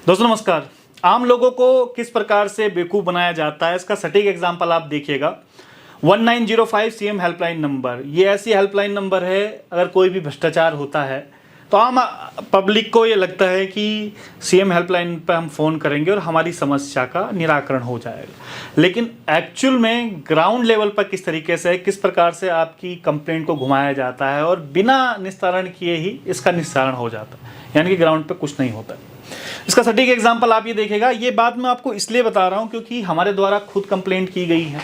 दोस्तों नमस्कार। आम लोगों को किस प्रकार से बेवकूफ़ बनाया जाता है, इसका सटीक एग्जाम्पल आप देखिएगा। 1905 सीएम हेल्पलाइन नंबर, ये ऐसी हेल्पलाइन नंबर है, अगर कोई भी भ्रष्टाचार होता है तो आम पब्लिक को ये लगता है कि सीएम हेल्पलाइन पर हम फ़ोन करेंगे और हमारी समस्या का निराकरण हो जाएगा। लेकिन एक्चुअल में ग्राउंड लेवल पर किस तरीके से, किस प्रकार से आपकी कंप्लेंट को घुमाया जाता है और बिना निस्तारण किए ही इसका निस्तारण हो जाता है, यानी कि ग्राउंड पर कुछ नहीं होता है। इसका सटीक एग्जाम्पल आप ये देखेगा। ये बात मैं आपको इसलिए बता रहा हूँ क्योंकि हमारे द्वारा खुद कंप्लेंट की गई है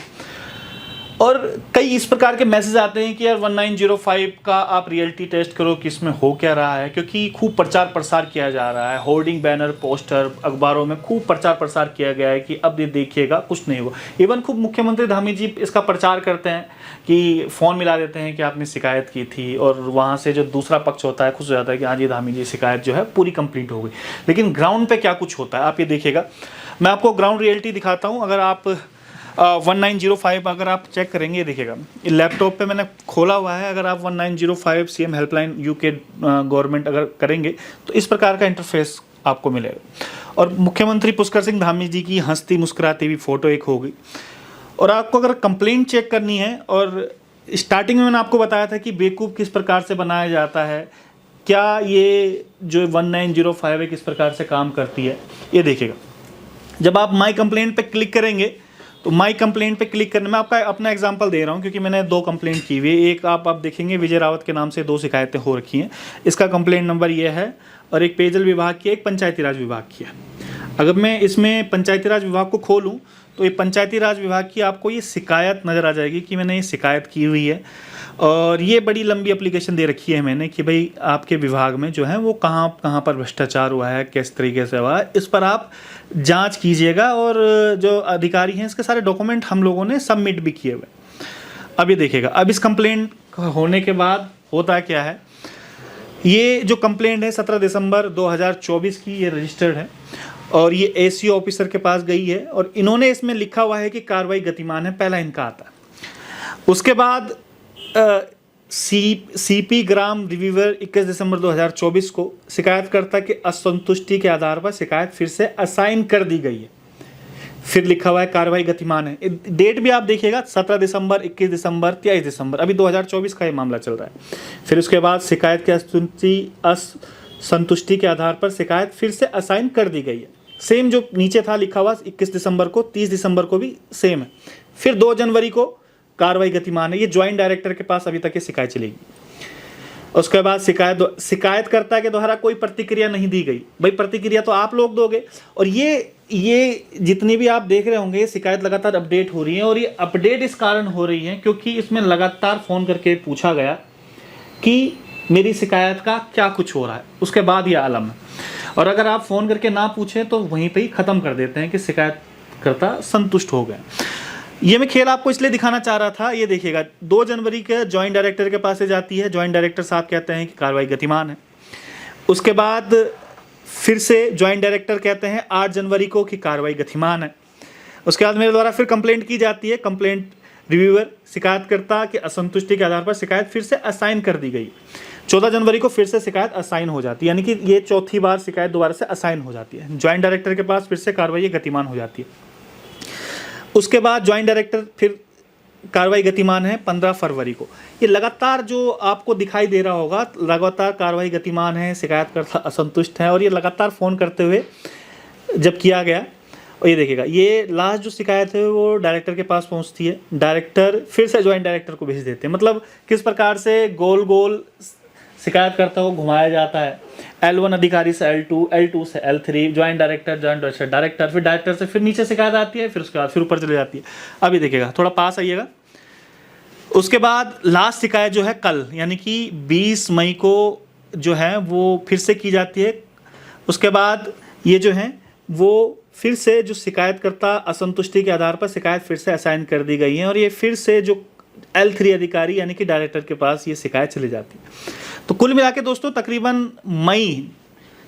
और कई इस प्रकार के मैसेज आते हैं कि यार 1905 का आप रियलिटी टेस्ट करो कि इसमें हो क्या रहा है, क्योंकि खूब प्रचार प्रसार किया जा रहा है। होर्डिंग, बैनर, पोस्टर, अखबारों में खूब प्रचार प्रसार किया गया है कि अब ये देखिएगा कुछ नहीं हुआ। इवन खूब मुख्यमंत्री धामी जी इसका प्रचार करते हैं कि फ़ोन मिला देते हैं कि आपने शिकायत की थी, और वहाँ से जो दूसरा पक्ष होता है खुश हो जाता है कि हाँ जी धामी जी शिकायत जो है पूरी कंप्लीट हो गई। लेकिन ग्राउंड पे क्या कुछ होता है आप ये देखिएगा। मैं आपको ग्राउंड रियलिटी दिखाता हूँ। अगर आप 1905 अगर आप चेक करेंगे, देखिएगा लैपटॉप पे मैंने खोला हुआ है। अगर आप 1905 सीएम हेल्पलाइन यूके गवर्नमेंट अगर करेंगे तो इस प्रकार का इंटरफेस आपको मिलेगा, और मुख्यमंत्री पुष्कर सिंह धामी जी की हंसती मुस्कुराती हुई फ़ोटो एक हो गई। और आपको अगर कंप्लेंट चेक करनी है, और स्टार्टिंग में मैंने आपको बताया था कि बेवकूफ़ किस प्रकार से बनाया जाता है, क्या ये जो 1905 है किस प्रकार से काम करती है, ये देखिएगा। जब आप माई कंप्लेंट पे क्लिक करेंगे तो माई कंप्लेंट पे क्लिक करने में आपका अपना एग्जांपल दे रहा हूँ क्योंकि मैंने 2 कंप्लेंट की हुई है। एक आप देखेंगे विजय रावत के नाम से 2 शिकायतें हो रखी हैं, इसका कंप्लेंट नंबर ये है, और एक पेयजल विभाग की, एक पंचायती राज विभाग की है। अगर मैं इसमें पंचायती राज विभाग को खोलूँ तो ये पंचायती राज विभाग की आपको ये शिकायत नज़र आ जाएगी कि मैंने ये शिकायत की हुई है, और ये बड़ी लंबी एप्लीकेशन दे रखी है मैंने कि भाई आपके विभाग में जो है वो कहाँ कहाँ पर भ्रष्टाचार हुआ है, किस तरीके से हुआ है, इस पर आप जांच कीजिएगा। और जो अधिकारी हैं इसके सारे डॉक्यूमेंट हम लोगों ने सबमिट भी किए हुए। अब ये देखिएगा, अब इस कंप्लेंट होने के बाद होता क्या है। ये जो कंप्लेंट है 17 दिसंबर 2024 की ये रजिस्टर्ड है, और ये एसीओ ऑफिसर के पास गई है, और इन्होंने इसमें लिखा हुआ है कि कार्रवाई गतिमान है, पहला इनका आता है। उसके बाद सीपी ग्राम रिव्यूअर 21 दिसंबर 2024 को शिकायतकर्ता के असंतुष्टि के आधार पर शिकायत फिर से असाइन कर दी गई है, फिर लिखा हुआ है कार्रवाई गतिमान है। डेट भी आप देखिएगा 17 दिसंबर, 21 दिसंबर, 23 दिसंबर, अभी 2024 का ये मामला चल रहा है। फिर उसके बाद शिकायत के असंतुष्टि के आधार पर शिकायत फिर से असाइन कर दी गई है। सेम जो नीचे था लिखा हुआ 21 दिसंबर को, 30 दिसंबर को भी सेम है। फिर 2 जनवरी को कार्रवाई गतिमान है। ये ज्वाइंट डायरेक्टर के पास अभी तक ये शिकायत चलेगी। उसके बाद शिकायतकर्ता के द्वारा कोई प्रतिक्रिया नहीं दी गई। भाई प्रतिक्रिया तो आप लोग दोगे, और ये जितनी भी आप देख रहे होंगे ये शिकायत लगातार अपडेट हो रही है, और ये अपडेट इस कारण हो रही है क्योंकि इसमें लगातार फ़ोन करके पूछा गया कि मेरी शिकायत का क्या कुछ हो रहा है, उसके बाद ये आलम है। और अगर आप फ़ोन करके ना पूछें तो वहीं पे ही ख़त्म कर देते हैं कि शिकायतकर्ता संतुष्ट हो गए। ये मैं खेल आपको इसलिए दिखाना चाह रहा था। ये देखिएगा 2 जनवरी के जॉइंट डायरेक्टर के पास से जाती है, जॉइंट डायरेक्टर साहब कहते हैं कि कार्रवाई गतिमान है। उसके बाद फिर से जॉइंट डायरेक्टर कहते हैं 8 जनवरी को कि कार्रवाई गतिमान है। उसके बाद मेरे द्वारा फिर कंप्लेंट की जाती है। कंप्लेंट रिव्यूअर शिकायतकर्ता के असंतुष्टि के आधार पर शिकायत फिर से असाइन कर दी गई। 14 जनवरी को फिर से शिकायत असाइन हो जाती है, यानी कि ये चौथी बार शिकायत दोबारा से असाइन हो जाती है। जॉइंट डायरेक्टर के पास फिर से कार्रवाई गतिमान हो जाती है। उसके बाद जॉइंट डायरेक्टर फिर कार्रवाई गतिमान है 15 फरवरी को। ये लगातार जो आपको दिखाई दे रहा होगा, लगातार कार्रवाई गतिमान है, शिकायतकर्ता असंतुष्ट है, और ये लगातार फ़ोन करते हुए जब किया गया। और ये देखिएगा ये लास्ट जो शिकायत है वो डायरेक्टर के पास पहुंचती है, डायरेक्टर फिर से जॉइंट डायरेक्टर को भेज देते हैं। मतलब किस प्रकार से गोल गोल शिकायतकर्ता को घुमाया जाता है। L1 अधिकारी से L2, L2 से L3, जॉइंट डायरेक्टर, डायरेक्टर, फिर डायरेक्टर से फिर नीचे शिकायत आती है, फिर उसके बाद फिर ऊपर चले जाती है। अभी देखिएगा, थोड़ा पास आइएगा। उसके बाद लास्ट शिकायत जो है कल, यानी कि 20 मई को जो है वो फिर से की जाती है। उसके बाद ये जो है वो फिर से जो शिकायतकर्ता असंतुष्टि के आधार पर शिकायत फिर से असाइन कर दी गई है, और ये फिर से जो L3 अधिकारी यानी कि डायरेक्टर के पास ये शिकायत चली जाती है। तो कुल मिला के दोस्तों तकरीबन मई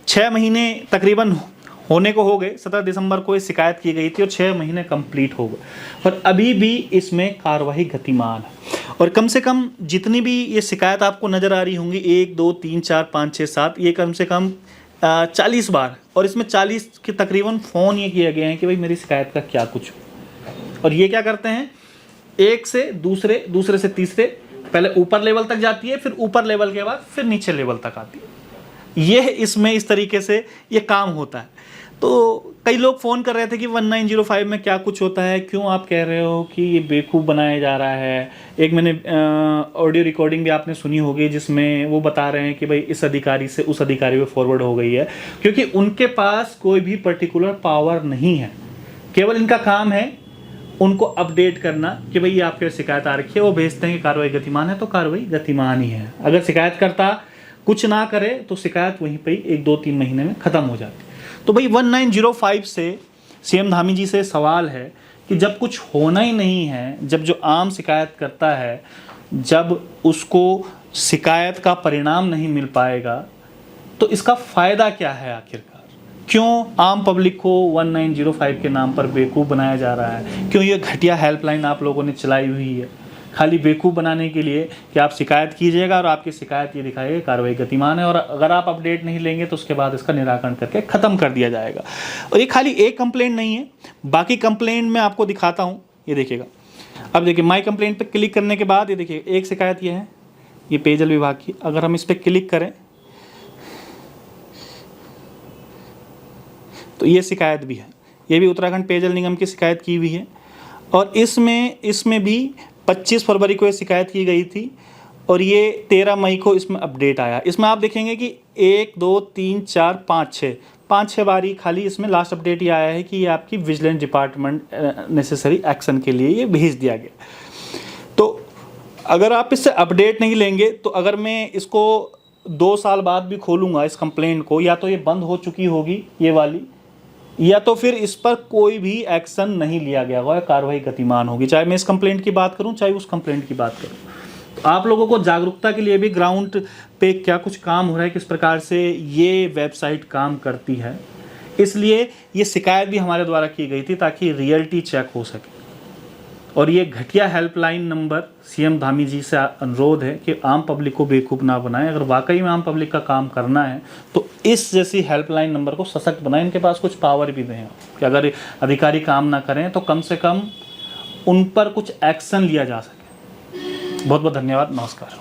6 महीने तकरीबन होने को हो गए। 17 दिसंबर को ये शिकायत की गई थी और 6 महीने कंप्लीट हो गए, और अभी भी इसमें कार्रवाई गतिमान है। और कम से कम जितनी भी ये शिकायत आपको नज़र आ रही होंगी 1 2 3 4 5 6 7, ये कम से कम 40 बार, और इसमें 40 के तकरीबन फ़ोन ये किए गए हैं कि भाई मेरी शिकायत का क्या कुछ हो। और ये क्या करते हैं, एक से दूसरे, दूसरे से तीसरे, पहले ऊपर लेवल तक जाती है, फिर ऊपर लेवल के बाद फिर नीचे लेवल तक आती है। ये इसमें इस तरीके से ये काम होता है। तो कई लोग फ़ोन कर रहे थे कि 1905 में क्या कुछ होता है, क्यों आप कह रहे हो कि ये बेवकूफ़ बनाया जा रहा है। एक मैंने ऑडियो रिकॉर्डिंग भी आपने सुनी होगी जिसमें वो बता रहे हैं कि भाई इस अधिकारी से उस अधिकारी पे फॉरवर्ड हो गई है, क्योंकि उनके पास कोई भी पर्टिकुलर पावर नहीं है। केवल इनका काम है उनको अपडेट करना कि भाई ये आपके शिकायत आ रखी है, वो भेजते हैं कि कार्रवाई गतिमान है, तो कार्रवाई गतिमान ही है। अगर शिकायतकर्ता कुछ ना करे तो शिकायत वहीं पे 1-2-3 महीने में ख़त्म हो जाती है। तो भाई 1905 से सीएम धामी जी से सवाल है कि जब कुछ होना ही नहीं है, जब जो आम शिकायत करता है, जब उसको शिकायत का परिणाम नहीं मिल पाएगा, तो इसका फ़ायदा क्या है आखिरकार? क्यों आम पब्लिक को 1905 के नाम पर बेवकूफ़ बनाया जा रहा है? क्यों ये घटिया हेल्पलाइन आप लोगों ने चलाई हुई है खाली बेवकूफ़ बनाने के लिए कि आप शिकायत कीजिएगा और आपकी शिकायत ये दिखाएगी कार्रवाई गतिमान है, और अगर आप अपडेट नहीं लेंगे तो उसके बाद इसका निराकरण करके ख़त्म कर दिया जाएगा। और ये खाली एक कंप्लेंट नहीं है, बाकी कंप्लेंट मैं आपको दिखाता हूँ। ये देखिएगा, अब देखिए माई कंप्लेंट पर क्लिक करने के बाद ये देखिए एक शिकायत ये है, ये पेयजल विभाग की। अगर हम इस पर क्लिक करें तो ये शिकायत भी है, ये भी उत्तराखंड पेयजल निगम की शिकायत की हुई है। और इसमें भी 25 फरवरी को ये शिकायत की गई थी और ये 13 मई को इसमें अपडेट आया। इसमें आप देखेंगे कि 1 2 3 4 5 6 बारी खाली इसमें लास्ट अपडेट ये आया है कि ये आपकी विजिलेंस डिपार्टमेंट नेसेसरी एक्शन के लिए ये भेज दिया गया। तो अगर आप इससे अपडेट नहीं लेंगे तो अगर मैं इसको 2 साल बाद भी खोलूँगा इस कंप्लेंट को, या तो ये बंद हो चुकी होगी ये वाली, या तो फिर इस पर कोई भी एक्शन नहीं लिया गया होगा, कार्रवाई गतिमान होगी। चाहे मैं इस कंप्लेंट की बात करूं, चाहे उस कंप्लेंट की बात करूं। तो आप लोगों को जागरूकता के लिए भी ग्राउंड पे क्या कुछ काम हो रहा है, किस प्रकार से ये वेबसाइट काम करती है, इसलिए ये शिकायत भी हमारे द्वारा की गई थी ताकि रियलिटी चेक हो सके। और ये घटिया हेल्पलाइन नंबर सीएम धामी जी से अनुरोध है कि आम पब्लिक को बेवकूफ़ ना बनाएं। अगर वाकई में आम पब्लिक का काम करना है तो इस जैसी हेल्पलाइन नंबर को सशक्त बनाएं। इनके पास कुछ पावर भी दें कि अगर अधिकारी काम ना करें तो कम से कम उन पर कुछ एक्शन लिया जा सके। बहुत बहुत धन्यवाद, नमस्कार।